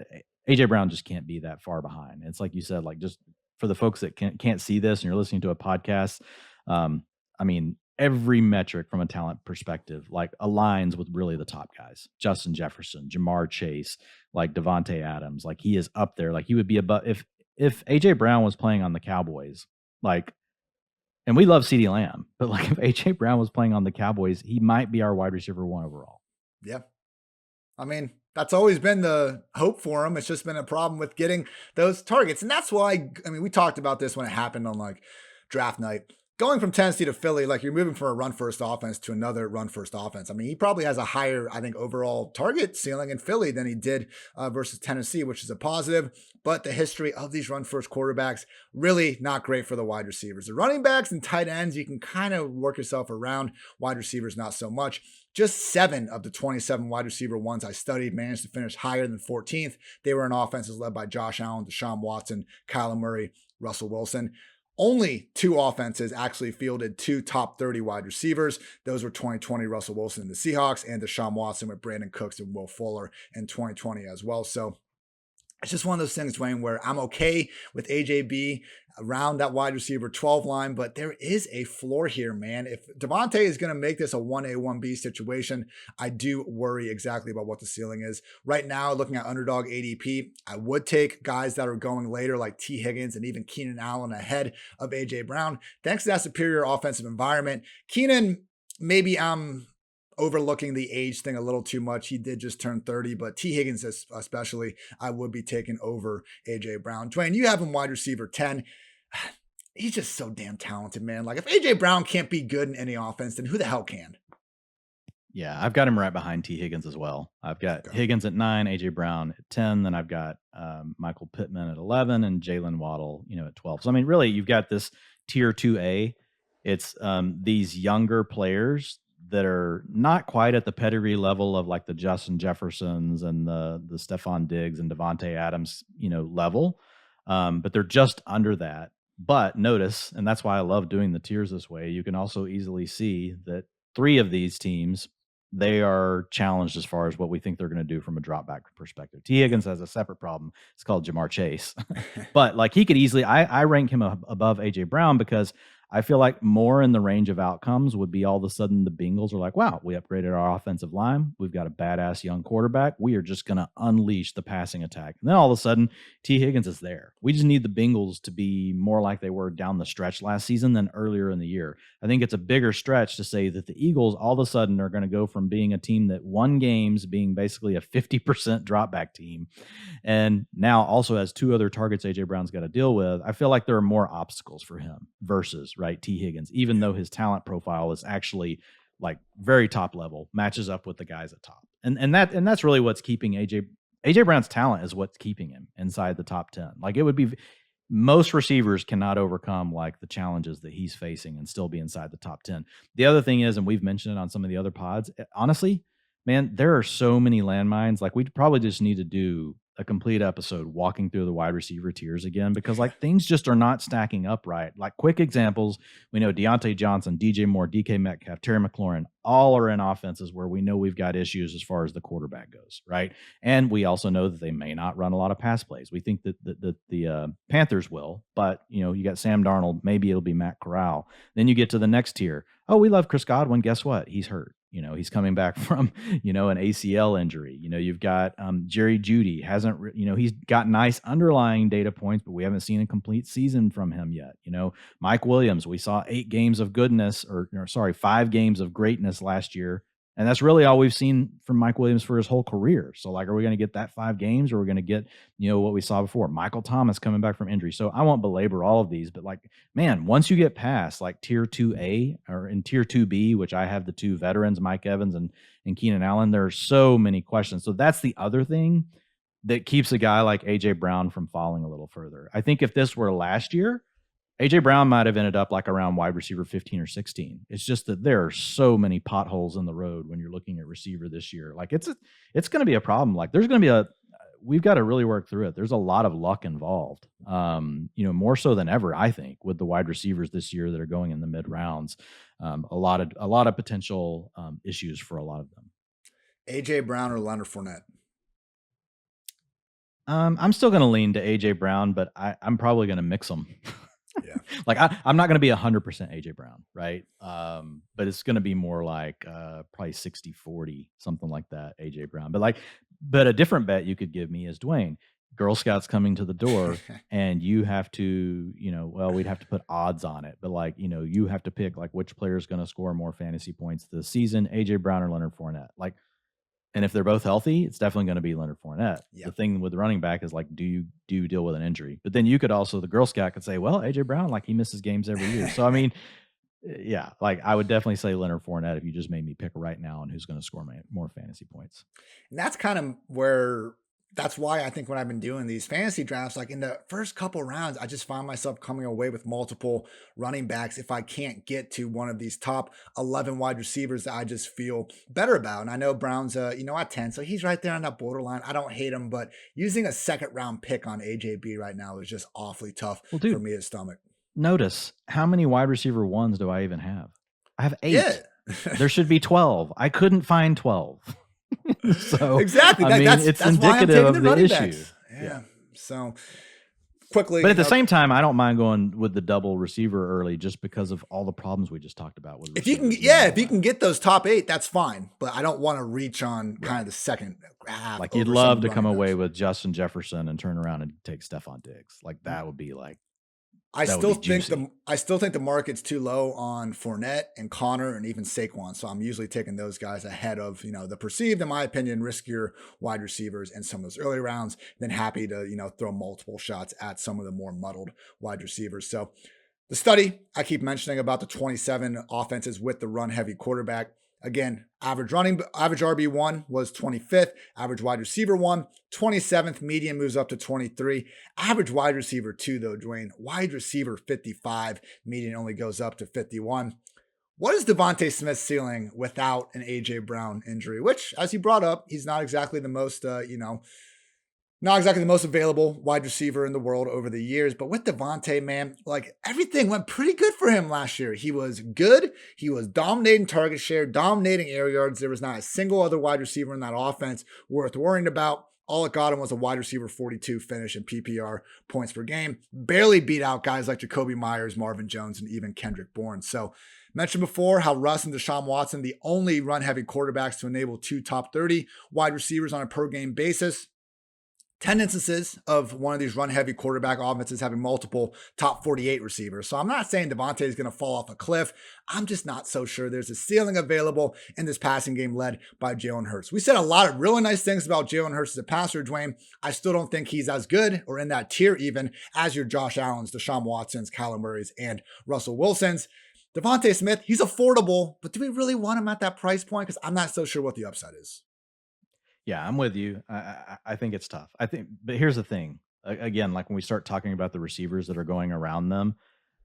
AJ Brown just can't be that far behind. It's like you said, like just for the folks that can't see this and you're listening to a podcast, I mean, every metric from a talent perspective, like aligns with really the top guys, Justin Jefferson, Jamar Chase, like Devontae Adams, like he is up there. Like he would be above if AJ Brown was playing on the Cowboys, like, and we love CeeDee Lamb, but like if AJ Brown was playing on the Cowboys, he might be our wide receiver 1 overall. Yeah. I mean, that's always been the hope for him. It's just been a problem with getting those targets. And that's why, we talked about this when it happened on like draft night. Going from Tennessee to Philly, like you're moving from a run-first offense to another run-first offense. I mean, he probably has a higher, I think, overall target ceiling in Philly than he did versus Tennessee, which is a positive. But the history of these run-first quarterbacks, really not great for the wide receivers. The running backs and tight ends, you can kind of work yourself around. Wide receivers, not so much. Just 7 of the 27 wide receiver ones I studied managed to finish higher than 14th. They were in offenses led by Josh Allen, Deshaun Watson, Kyler Murray, Russell Wilson. Only 2 offenses actually fielded 2 top 30 wide receivers. Those were 2020 Russell Wilson and the Seahawks, and Deshaun Watson with Brandon Cooks and Will Fuller in 2020 as well. So it's just one of those things, Dwayne, where I'm okay with AJB around that wide receiver 12 line, but there is a floor here, man. If DeVonta is going to make this a 1A, 1B situation, I do worry exactly about what the ceiling is. Right now, looking at underdog ADP, I would take guys that are going later like T. Higgins and even Keenan Allen ahead of AJ Brown. Thanks to that superior offensive environment. Keenan, maybe I'm overlooking the age thing a little too much. He did just turn 30, but T. Higgins especially, I would be taking over AJ Brown. Dwayne, you have him wide receiver 10. He's just so damn talented, man. Like if AJ Brown can't be good in any offense, then who the hell can? Yeah, I've got him right behind T. Higgins as well. I've got Higgins at 9, AJ Brown at 10. Then I've got Michael Pittman at 11 and Jalen Waddle, at 12. So, I mean, really, you've got this tier 2A. It's these younger players that are not quite at the pedigree level of like the Justin Jeffersons and the Stephon Diggs and Devontae Adams, level. But they're just under that. But notice, and that's why I love doing the tiers this way, you can also easily see that 3 of these teams, they are challenged as far as what we think they're going to do from a drop back perspective. T. Higgins has a separate problem. It's called Jamar Chase. But like he could easily, I rank him above AJ Brown because I feel like more in the range of outcomes would be all of a sudden the Bengals are like, wow, we upgraded our offensive line. We've got a badass young quarterback. We are just going to unleash the passing attack. And then all of a sudden, T. Higgins is there. We just need the Bengals to be more like they were down the stretch last season than earlier in the year. I think it's a bigger stretch to say that the Eagles all of a sudden are going to go from being a team that won games, being basically a 50% drop back team, and now also has 2 other targets AJ Brown's got to deal with. I feel like there are more obstacles for him versus T. Higgins, even though his talent profile is actually like very top level, matches up with the guys at top. And that's really what's keeping AJ Brown's talent is what's keeping him inside the top 10. Like it would be most receivers cannot overcome like the challenges that he's facing and still be inside the top 10. The other thing is, and we've mentioned it on some of the other pods, honestly, man, there are so many landmines. Like we probably just need to do a complete episode walking through the wide receiver tiers again, because like things just are not stacking up right. Like quick examples, we know Deontay Johnson, DJ Moore, DK Metcalf, Terry McLaurin, all are in offenses where we know we've got issues as far as the quarterback goes, right? And we also know that they may not run a lot of pass plays. We think that the Panthers will, but you got Sam Darnold, maybe it'll be Matt Corral. Then you get to the next tier. Oh, we love Chris Godwin. Guess what? He's hurt. He's coming back from, an ACL injury. You've got Jerry Jeudy he's got nice underlying data points, but we haven't seen a complete season from him yet. Mike Williams, we saw 5 games of greatness last year. And that's really all we've seen from Mike Williams for his whole career. So, like, are we going to get that 5 games, or are we going to get, what we saw before? Michael Thomas coming back from injury. So I won't belabor all of these, but, like, man, once you get past like tier 2A or in tier 2B, which I have the 2 veterans, Mike Evans and Keenan Allen, there are so many questions. So that's the other thing that keeps a guy like A.J. Brown from falling a little further. I think if this were last year, A.J. Brown might have ended up like around wide receiver 15 or 16. It's just that there are so many potholes in the road when you're looking at receiver this year. Like, it's going to be a problem. Like, there's going to be we've got to really work through it. There's a lot of luck involved, more so than ever, I think, with the wide receivers this year that are going in the mid rounds. A lot of potential issues for a lot of them. A.J. Brown or Leonard Fournette? I'm still going to lean to A.J. Brown, but I'm probably going to mix them. Yeah. Like, I'm not going to be 100% AJ Brown, right? But it's going to be more like probably 60-40, something like that, AJ Brown. But a different bet you could give me is Dwayne. Girl Scouts coming to the door, and you have to, we'd have to put odds on it, but like, you have to pick like which player is going to score more fantasy points this season, AJ Brown or Leonard Fournette. Like, and if they're both healthy, it's definitely going to be Leonard Fournette. Yep. The thing with the running back is like, do you deal with an injury? But then you could also, the Girl Scout could say, well, A.J. Brown, like, he misses games every year. So, I mean, yeah, like, I would definitely say Leonard Fournette if you just made me pick right now on who's going to score more fantasy points. And that's kind of that's why I think when I've been doing these fantasy drafts, like in the first couple rounds, I just find myself coming away with multiple running backs if I can't get to one of these top 11 wide receivers that I just feel better about. And I know Brown's, at 10, so he's right there on that borderline. I don't hate him, but using a second round pick on AJB right now is just awfully tough for me to stomach. Notice how many wide receiver ones do I even have? I have 8. Yeah. There should be 12. I couldn't find 12. So exactly, it's indicative of the issue. Yeah. So quickly, but at the same time, I don't mind going with the double receiver early just because of all the problems we just talked about. With if you can get those top 8, that's fine. But I don't want to reach on kind of the second half. Like, you'd love to come away with Justin Jefferson and turn around and take Stephon Diggs. Like, that would be like. I still think the market's too low on Fournette and Connor and even Saquon. So I'm usually taking those guys ahead of, the perceived, in my opinion, riskier wide receivers in some of those early rounds. Then happy to, throw multiple shots at some of the more muddled wide receivers. So the study I keep mentioning about the 27 offenses with the run heavy quarterback. Again, average RB1 was 25th, average wide receiver 1, 27th, median moves up to 23. Average wide receiver 2, though, Dwayne, wide receiver 55, median only goes up to 51. What is DeVonta Smith's ceiling without an A.J. Brown injury? Which, as you brought up, he's not exactly the most, not exactly the most available wide receiver in the world over the years, but with DeVonta, man, like, everything went pretty good for him last year. He was good. He was dominating target share, dominating air yards. There was not a single other wide receiver in that offense worth worrying about. All it got him was a wide receiver 42 finish in PPR points per game. Barely beat out guys like Jacoby Myers, Marvin Jones, and even Kendrick Bourne. So, mentioned before how Russ and Deshaun Watson, the only run-heavy quarterbacks to enable 2 top 30 wide receivers on a per-game basis. 10 instances of one of these run-heavy quarterback offenses having multiple top 48 receivers. So I'm not saying DeVonta is going to fall off a cliff. I'm just not so sure there's a ceiling available in this passing game led by Jalen Hurts. We said a lot of really nice things about Jalen Hurts as a passer, Dwayne. I still don't think he's as good or in that tier even as your Josh Allen's, Deshaun Watson's, Kyler Murray's, and Russell Wilson's. DeVonta Smith, he's affordable, but do we really want him at that price point? Because I'm not so sure what the upside is. Yeah, I'm with you. I think it's tough. But here's the thing. Again, like when we start talking about the receivers that are going around them,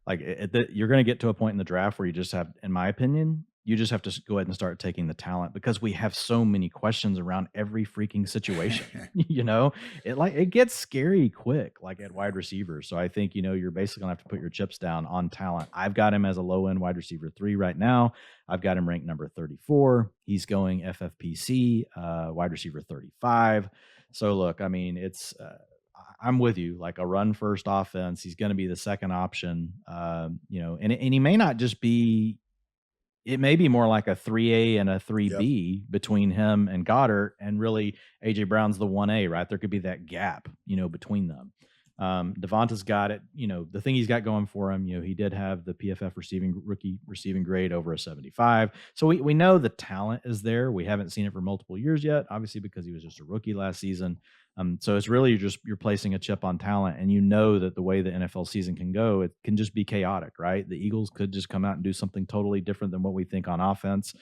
like you're going to get to a point in the draft where you just have, in my opinion, you just have to go ahead and start taking the talent because we have so many questions around every freaking situation. It gets scary quick, like at wide receiver. So I think, you're basically gonna have to put your chips down on talent. I've got him as a low end wide receiver 3 right now. I've got him ranked number 34. He's going FFPC, wide receiver 35. So look, I mean, it's, I'm with you. Like a run first offense, he's going to be the second option. And he may not just be. It may be more like a 3A and a 3B between him and Goddard, and really A.J. Brown's the 1A, right? There could be that gap, between them. Devonta's got it. The thing he's got going for him, he did have the PFF rookie receiving grade over a 75. So we know the talent is there. We haven't seen it for multiple years yet, obviously, because he was just a rookie last season. So it's really you're placing a chip on talent, and that the way the NFL season can go, it can just be chaotic, right? The Eagles could just come out and do something totally different than what we think on offense.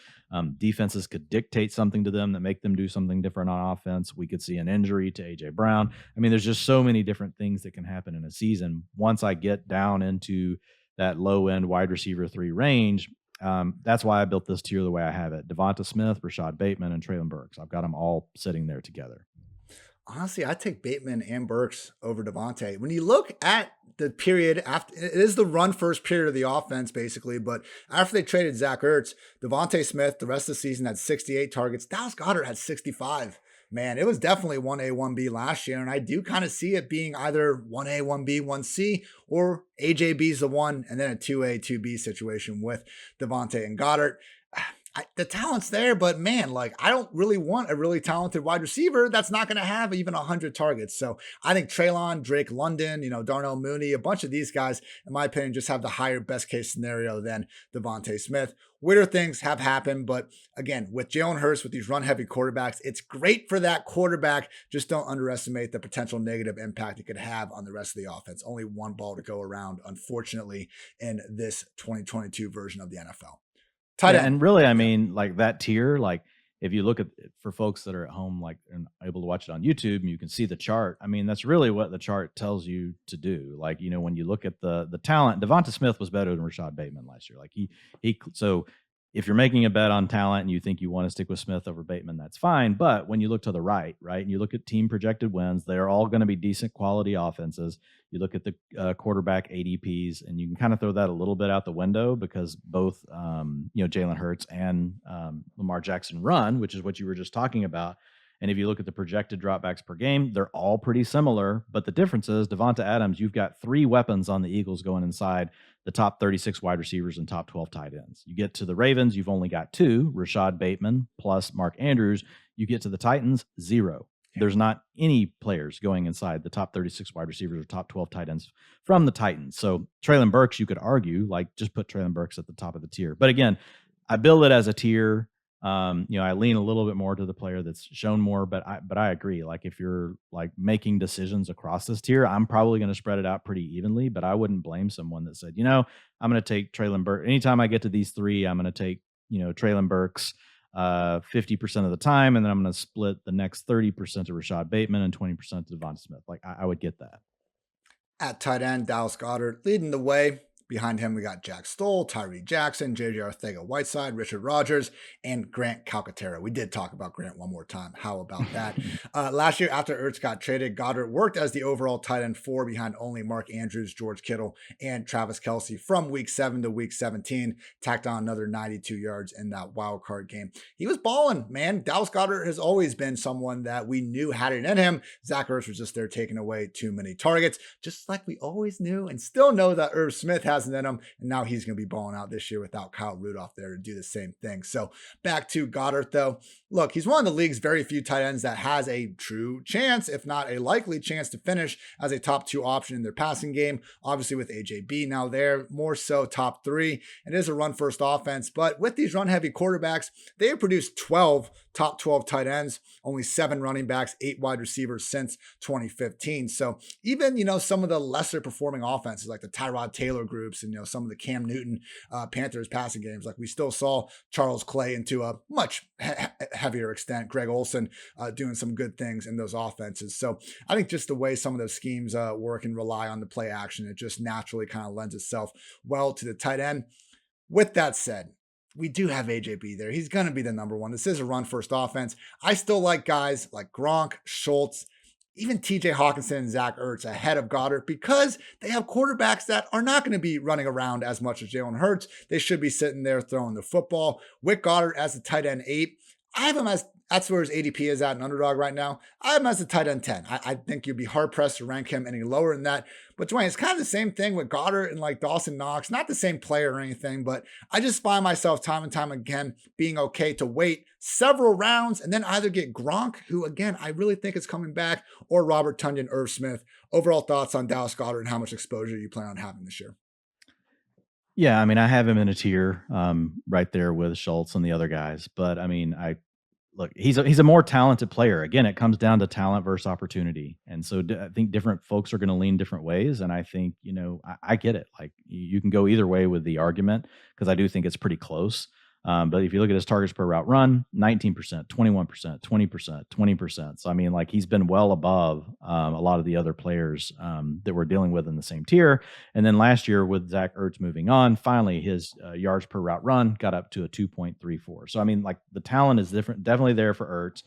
Defenses could dictate something to them that make them do something different on offense. We could see an injury to AJ Brown. I mean, there's just so many different things that can happen in a season. Once I get down into that low end wide receiver 3 range, that's why I built this tier the way I have it. DeVonta Smith, Rashad Bateman, and Treylon Burks. I've got them all sitting there together. Honestly, I take Bateman and Burks over DeVonta. When you look at the period after, it is the run first period of the offense, basically. But after they traded Zach Ertz, DeVonta Smith, the rest of the season had 68 targets. Dallas Goedert had 65. Man, it was definitely 1A, 1B last year. And I do kind of see it being either 1A, 1B, 1C, or AJB's the one, and then a 2A, 2B situation with DeVonta and Goddard. The talent's there, but man, I don't really want a really talented wide receiver that's not going to have even 100 targets. So I think Treylon, Drake London, Darnell Mooney, a bunch of these guys, in my opinion, just have the higher best case scenario than DeVonta Smith. Weirder things have happened, but again, with Jalen Hurts, with these run-heavy quarterbacks, it's great for that quarterback. Just don't underestimate the potential negative impact it could have on the rest of the offense. Only one ball to go around, unfortunately, in this 2022 version of the NFL. Tight end. And really, I mean, that tier, if you look at for folks that are at home, and able to watch it on YouTube, and you can see the chart. I mean, that's really what the chart tells you to do. When you look at the talent, DeVonta Smith was better than Rashad Bateman last year. So if you're making a bet on talent and you think you want to stick with Smith over Bateman, that's fine. But when you look to the right, and you look at team projected wins, they're all going to be decent quality offenses. You look at the quarterback ADPs, and you can kind of throw that a little bit out the window because both, Jalen Hurts and Lamar Jackson run, which is what you were just talking about. And if you look at the projected dropbacks per game, they're all pretty similar. But the difference is Devonta Adams, you've got 3 weapons on the Eagles going inside the top 36 wide receivers and top 12 tight ends. You get to the Ravens, you've only got 2, Rashad Bateman plus Mark Andrews. You get to the Titans, 0. There's not any players going inside the top 36 wide receivers or top 12 tight ends from the Titans. So Treylon Burks, you could argue, just put Treylon Burks at the top of the tier. But again, I build it as a tier. I lean a little bit more to the player that's shown more, but I agree. If you're making decisions across this tier, I'm probably going to spread it out pretty evenly, but I wouldn't blame someone that said, I'm going to take Treylon Burks. Anytime I get to these 3, I'm going to take, Treylon Burks 50% of the time, and then I'm going to split the next 30% to Rashad Bateman and 20% to DeVonta Smith. I would get that. At tight end, Dallas Goedert leading the way. Behind him, we got Jack Stoll, Tyree Jackson, J.J. Arcega-Whiteside, Richard Rodgers, and Grant Calcaterra. We did talk about Grant one more time. How about that? Last year, after Ertz got traded, Goddard worked as the overall tight end 4 behind only Mark Andrews, George Kittle, and Travis Kelce from week 7 to week 17. Tacked on another 92 yards in that wild card game. He was balling, man. Dallas Goedert has always been someone that we knew had it in him. Zach Ertz was just there taking away too many targets, just like we always knew and still know that Irv Smith hasn't in him, and now he's going to be balling out this year without Kyle Rudolph there to do the same thing. So back to Goddard, though. Look, he's one of the league's very few tight ends that has a true chance, if not a likely chance, to finish as a top 2 option in their passing game. Obviously, with AJB now there, more so top 3. It is a run-first offense, but with these run-heavy quarterbacks, they have produced 12 top 12 tight ends, only 7 running backs, 8 wide receivers since 2015. So even, some of the lesser performing offenses like the Tyrod Taylor groups and, some of the Cam Newton Panthers passing games, we still saw Charles Clay, and to a much heavier extent, Greg Olsen doing some good things in those offenses. So I think just the way some of those schemes work and rely on the play action, it just naturally kind of lends itself well to the tight end. With that said, we do have AJB there. He's going to be the number 1. This is a run-first offense. I still like guys like Gronk, Schultz, even TJ Hawkinson and Zach Ertz ahead of Goddard because they have quarterbacks that are not going to be running around as much as Jalen Hurts. They should be sitting there throwing the football. With Goddard as the tight end 8, I have him as, that's where his ADP is at an underdog right now. I have him as a tight end 10. I think you'd be hard pressed to rank him any lower than that. But Dwayne, it's kind of the same thing with Goddard and like Dawson Knox, not the same player or anything, but I just find myself time and time again being okay to wait several rounds and then either get Gronk, who again, I really think is coming back, or Robert Tonyan, Irv Smith. Overall thoughts on Dallas Goddard and how much exposure you plan on having this year? Yeah, I mean, I have him in a tier right there with Schultz and the other guys. But I mean, look, he's a more talented player. Again, it comes down to talent versus opportunity, and so I think different folks are going to lean different ways. And I think I get it. Like you can go either way with the argument because I do think it's pretty close. But if you look at his targets per route run, 19%, 21%, 20%, 20%. So I mean, like he's been well above a lot of the other players that we're dealing with in the same tier. And then last year with Zach Ertz moving on, finally his yards per route run got up to a 2.34. So I mean, like the talent is definitely there for Ertz.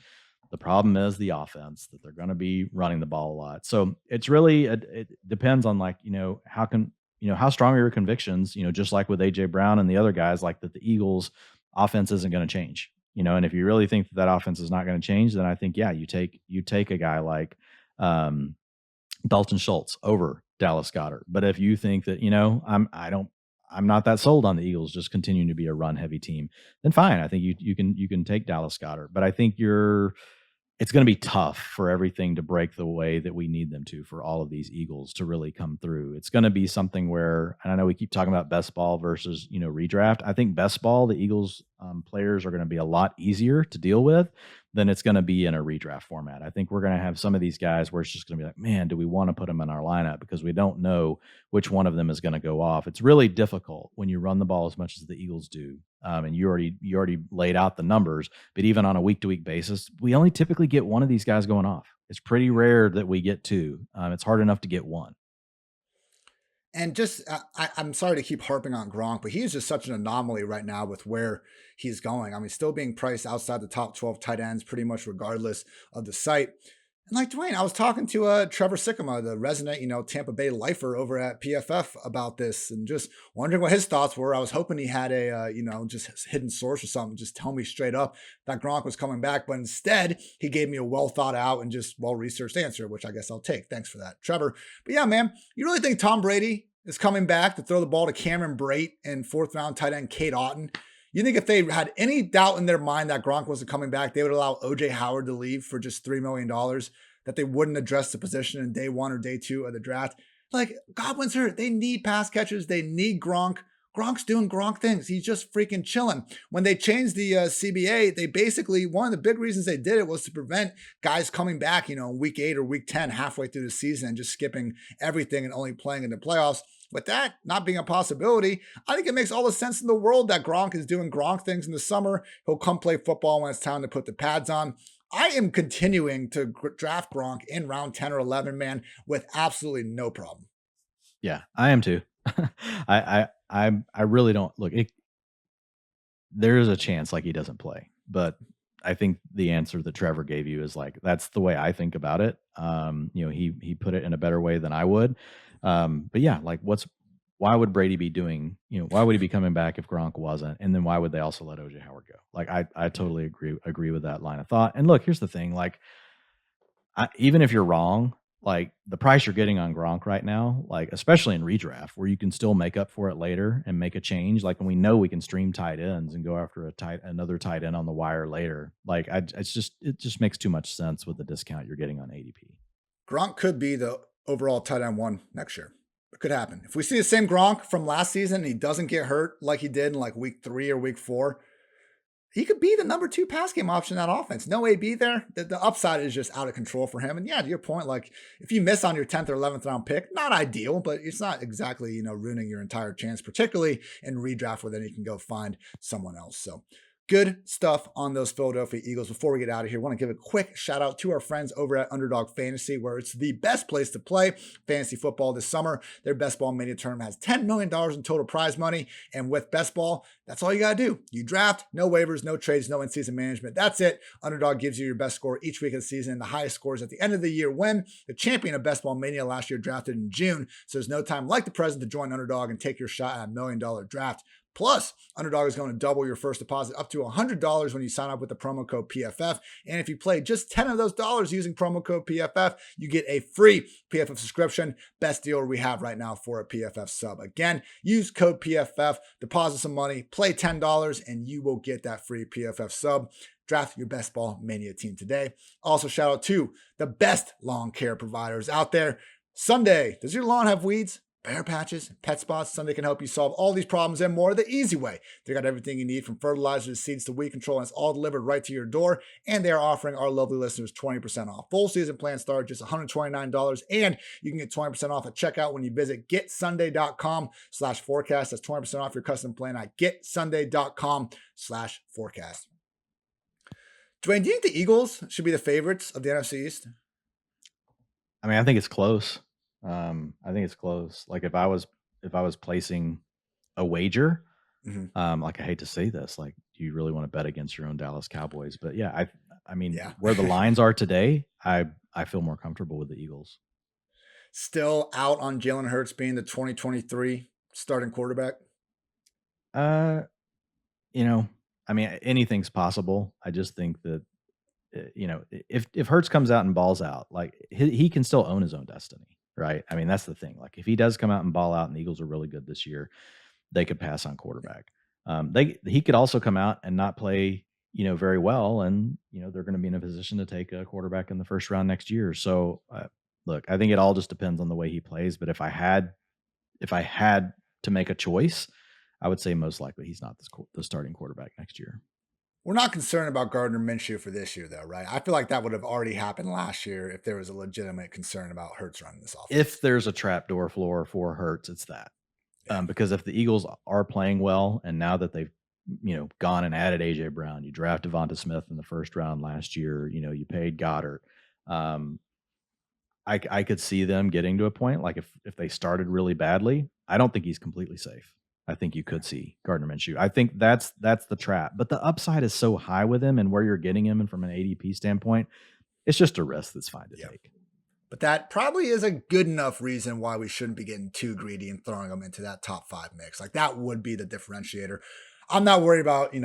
The problem is the offense that they're going to be running the ball a lot. So it's really it depends on how strong are your convictions, just like with AJ Brown and the other guys, like that the Eagles offense isn't going to change, and if you really think that offense is not going to change, then I think, yeah, you take a guy like Dalton Schultz over Dallas Goedert. But if you think that, I'm not that sold on the Eagles just continuing to be a run heavy team, then fine. I think you can take Dallas Goedert, but I think it's going to be tough for everything to break the way that we need them to for all of these Eagles to really come through. It's going to be something where, and I know we keep talking about best ball versus, redraft. I think best ball, the Eagles players are going to be a lot easier to deal with than it's going to be in a redraft format. I think we're going to have some of these guys where it's just going to be like, man, do we want to put them in our lineup because we don't know which one of them is going to go off. It's really difficult when you run the ball as much as the Eagles do. And you already laid out the numbers, but even on a week-to-week basis, we only typically get one of these guys going off. It's pretty rare that we get two. It's hard enough to get one. And just, I'm sorry to keep harping on Gronk, but he's just such an anomaly right now with where he's going. I mean, still being priced outside the top 12 tight ends, pretty much regardless of the site. And like Dwayne, I was talking to Trevor Sikkema, the resident, Tampa Bay lifer over at PFF about this and just wondering what his thoughts were. I was hoping he had a, just hidden source or something, just tell me straight up that Gronk was coming back. But instead, he gave me a well thought out and just well-researched answer, which I guess I'll take. Thanks for that, Trevor. But yeah, man, you really think Tom Brady is coming back to throw the ball to Cameron Brate and fourth round tight end Kate Otten? You think if they had any doubt in their mind that Gronk wasn't coming back, they would allow OJ Howard to leave for just $3 million, that they wouldn't address the position in day one or day two of the draft? Like, Godwin's hurt. They need pass catchers. They need Gronk. Gronk's doing Gronk things. He's just freaking chilling. When they changed the CBA, they basically, one of the big reasons they did it was to prevent guys coming back, week 8 or week 10, halfway through the season and just skipping everything and only playing in the playoffs. With that not being a possibility, I think it makes all the sense in the world that Gronk is doing Gronk things in the summer. He'll come play football when it's time to put the pads on. I am continuing to draft Gronk in round 10 or 11, man, with absolutely no problem. Yeah, I am too. I really don't look. There is a chance like he doesn't play, but I think the answer that Trevor gave you is like that's the way I think about it. He put it in a better way than I would. But yeah, like why would Brady be doing? Why would he be coming back if Gronk wasn't? And then why would they also let OJ Howard go? Like I totally agree with that line of thought. And look, here's the thing: like even if you're wrong, like the price you're getting on Gronk right now, like especially in redraft where you can still make up for it later and make a change. Like when we know we can stream tight ends and go after another tight end on the wire later. Like it just makes too much sense with the discount you're getting on ADP. Gronk could be the overall tight end 1 next year. It could happen. If we see the same Gronk from last season and he doesn't get hurt like he did in like week 3 or week 4, he could be the number 2 pass game option in that offense. No AB there. The upside is just out of control for him. And yeah, to your point, like if you miss on your 10th or 11th round pick, not ideal, but it's not exactly, ruining your entire chance, particularly in redraft where then you can go find someone else. So good stuff on those Philadelphia Eagles. Before we get out of here, I want to give a quick shout out to our friends over at Underdog Fantasy, where it's the best place to play fantasy football this summer. Their Best Ball Mania tournament has $10 million in total prize money. And with Best Ball, that's all you got to do. You draft, no waivers, no trades, no in-season management. That's it. Underdog gives you your best score each week of the season. And the highest scores at the end of the year win. The champion of Best Ball Mania last year drafted in June. So there's no time like the present to join Underdog and take your shot at $1 million draft. Plus, Underdog is going to double your first deposit up to $100 when you sign up with the promo code PFF. And if you play just 10 of those dollars using promo code PFF, you get a free PFF subscription. Best deal we have right now for a PFF sub. Again, use code PFF, deposit some money, play $10, and you will get that free PFF sub. Draft your best ball mania team today. Also, shout out to the best lawn care providers out there. Sunday, does your lawn have weeds, bare patches, pet spots? Sunday can help you solve all these problems and more the easy way. They got everything you need from fertilizer to seeds to weed control, and it's all delivered right to your door. And they are offering our lovely listeners 20% off. Full season plans start at just $129, and you can get 20% off at checkout when you visit getsunday.com/forecast. That's 20% off your custom plan at getsunday.com/forecast. Dwayne, do you think the Eagles should be the favorites of the NFC East? I mean, I think it's close. I think it's close. Like if I was placing a wager, like I hate to say this, like, do you really want to bet against your own Dallas Cowboys? But yeah, I mean, where the lines are today, I feel more comfortable with the Eagles. Still out on Jalen Hurts being the 2023 starting quarterback? I mean, anything's possible. I just think that, if Hurts comes out and balls out, like he can still own his own destiny, right? I mean, that's the thing. Like if he does come out and ball out and the Eagles are really good this year, they could pass on quarterback. He could also come out and not play, very well. And, they're going to be in a position to take a quarterback in the first round next year. So look, I think it all just depends on the way he plays. But if I had to make a choice, I would say most likely he's not the starting quarterback next year. We're not concerned about Gardner Minshew for this year, though, right? I feel like that would have already happened last year if there was a legitimate concern about Hurts running this offense. If there's a trapdoor floor for Hurts, it's that. Yeah. Because if the Eagles are playing well, and now that they've gone and added A.J. Brown, you draft DeVonta Smith in the first round last year, you paid Goddard. I could see them getting to a point like if they started really badly, I don't think he's completely safe. I think you could see Gardner Minshew. I think that's the trap. But the upside is so high with him and where you're getting him, and from an ADP standpoint, it's just a risk that's fine to take. But that probably is a good enough reason why we shouldn't be getting too greedy and throwing them into that top 5 mix. Like that would be the differentiator. I'm not worried about,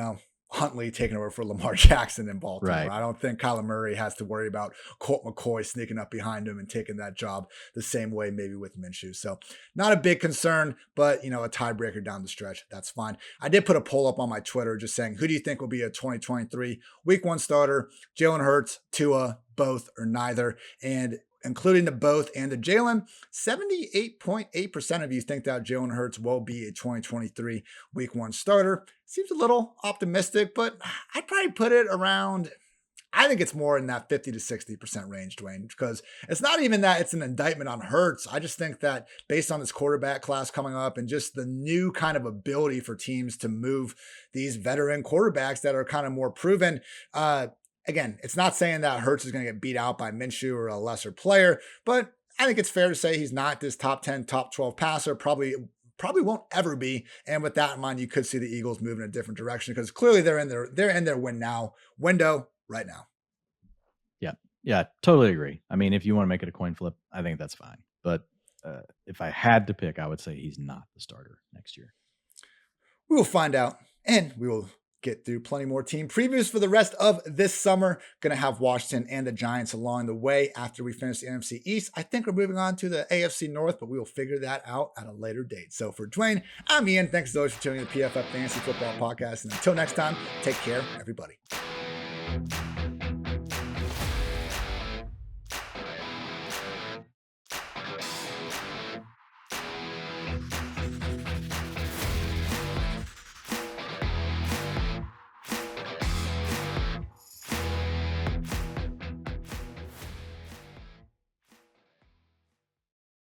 Huntley taking over for Lamar Jackson in Baltimore. Right. I don't think Kyler Murray has to worry about Colt McCoy sneaking up behind him and taking that job the same way maybe with Minshew. So not a big concern, but, a tiebreaker down the stretch. That's fine. I did put a poll up on my Twitter just saying, who do you think will be a 2023 Week 1 starter? Jalen Hurts, Tua, both, or neither? And including the both and the Jalen, 78.8% of you think that Jalen Hurts will be a 2023 Week 1 starter. Seems a little optimistic, but I'd probably put it around, I think it's more in that 50 to 60% range, Dwayne, because it's not even that it's an indictment on Hurts. I just think that based on this quarterback class coming up and just the new kind of ability for teams to move these veteran quarterbacks that are kind of more proven, again, it's not saying that Hurts is going to get beat out by Minshew or a lesser player, but I think it's fair to say he's not this top 10, top 12 passer, probably won't ever be. And with that in mind, you could see the Eagles move in a different direction because clearly they're in their win now window right now. Yeah, totally agree. I mean, if you want to make it a coin flip, I think that's fine. But if I had to pick, I would say he's not the starter next year. We will find out, and we will get through plenty more team previews for the rest of this summer. Going to have Washington and the Giants along the way after we finish the NFC East. I think we're moving on to the AFC North, but we will figure that out at a later date. So for Dwayne, I'm Ian. Thanks as always for tuning in to the PFF Fantasy Football Podcast. And until next time, take care, everybody.